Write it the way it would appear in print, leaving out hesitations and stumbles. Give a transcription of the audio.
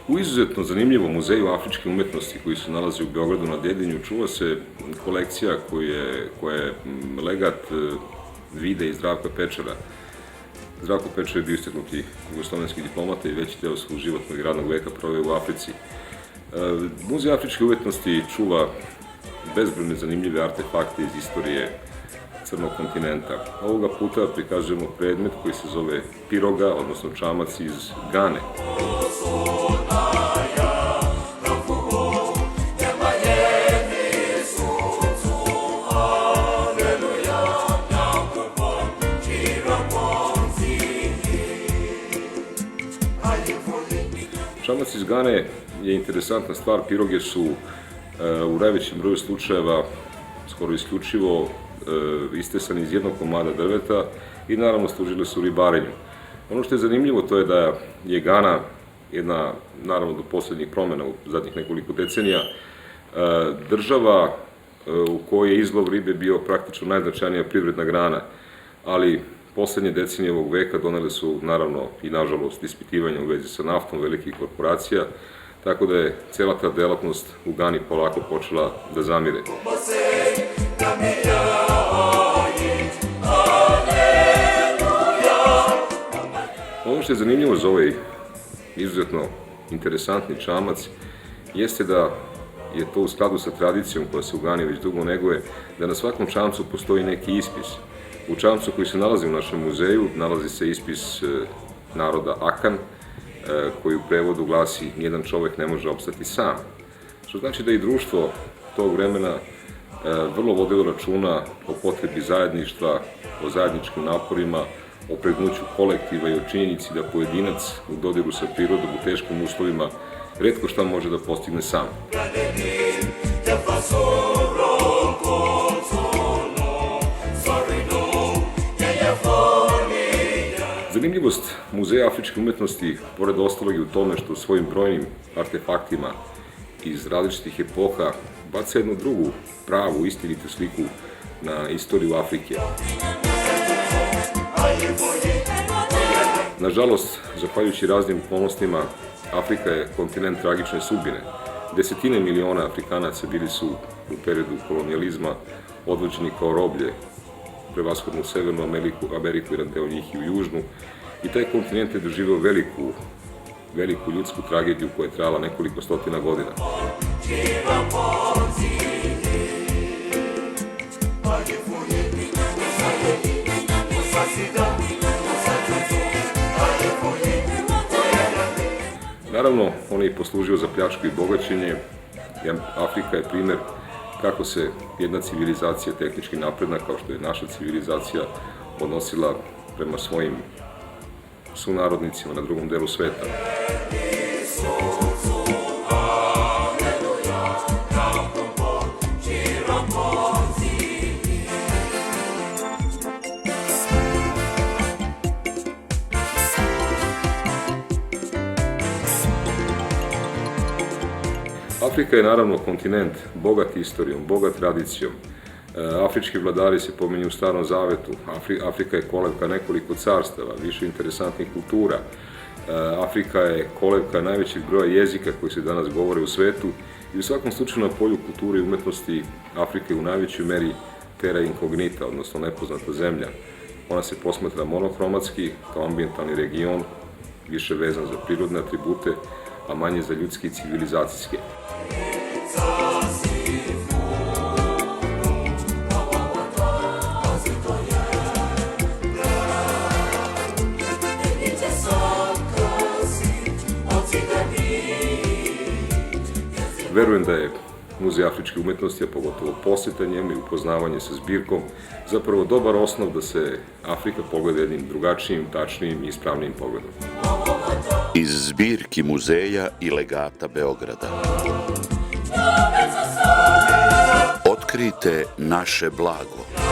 U izuzetno zanimljivom muzeju afričke umetnosti koji se nalazi u Beogradu na Dedinju čuva se kolekcija koja je legat Vide i Zdravka Pečara. Zdravko Pečar je bio istaknuti jugoslovenski diplomata i veći deo svog životnog i radnog veka proveo u Africi. Muzej afričke umetnosti čuva bezbrojne zanimljive artefakte iz istorije Crnog kontinenta. Ovoga puta prikazujemo predmet koji se zove piroga, odnosno čamac iz Gane. Čamac iz Gane je interesantna stvar. Piroge su u najvećem broju slučajeva skoro isključivo istesani iz jednog komada drveta i naravno služile su ribarenju. Ono što je zanimljivo to je da je Gana jedna, naravno do poslednjih promjena u zadnjih nekoliko decenija, država u kojoj je izlov ribe bio praktično najznačajnija privredna grana, ali poslednje decenije ovog veka donele su, naravno, i nažalost, ispitivanja u vezi sa naftom velikih korporacija, tako da je cela ta delatnost u Gani polako počela da zamire. Ono što je zanimljivo za ovaj izuzetno interesantni čamac jeste da je to u skladu sa tradicijom koja se u Gani već dugo neguje, da na svakom čamcu postoji neki ispis. U čamcu koji se nalazi u našem muzeju nalazi se ispis naroda Akan, koji u prevodu glasi "Nijedan čovek ne može opstati sam", što znači da i društvo tog vremena vrlo vodilo računa o potrebi zajedništva, o zajedničkim naporima, o pregnuću kolektiva i o činjenici da pojedinac u dodiru sa prirodom u teškim uslovima retko šta može da postigne sam. Zanimljivost Muzeja afričke umetnosti, pored ostalog, je u tome što svojim brojnim artefaktima iz različitih epoha baca jednu drugu, pravu, istinitu sliku na istoriju Afrike. Nažalost, zahvaljujući raznim okolnostima, Afrika je kontinent tragične sudbine. Desetine miliona Afrikanaca bili su u periodu kolonijalizma odvođeni kao roblje, prevashodno u Severnu Ameriku, jedan deo njih i u Južnu, i taj kontinent je doživeo veliku ljudsku tragediju koja je trajala nekoliko stotina godina. Naravno, on je i poslužio za pljačku i bogaćenje. Afrika je primer kako se jedna civilizacija tehnički napredna, kao što je naša civilizacija, odnosila prema svojim sunarodnicima na drugom delu sveta. Afrika je naravno kontinent bogat istorijom, bogat tradicijom. Afrički vladari se pominju u Starom zavetu. Afrika je kolevka nekoliko carstava, više interesantnih kultura. Afrika je kolevka najvećeg broja jezika koji se danas govore u svetu i u svakom slučaju na polju kulture i umetnosti Afrika je u najvećoj meri terra incognita, odnosno nepoznata zemlja. Ona se posmatra monokromatski, kao ambijentalni region, više vezan za prirodne atribute, a manje za ljudske i civilizacijske. Verujem da je Muzej afričke umetnosti, a pogotovo poseta njemu i upoznavanje sa zbirkom, zapravo dobar osnov da se Afrika pogleda jednim drugačijim, tačnijim i ispravnijim pogledom. Iz zbirki muzeja i legata Beograda. Otkrite naše blago.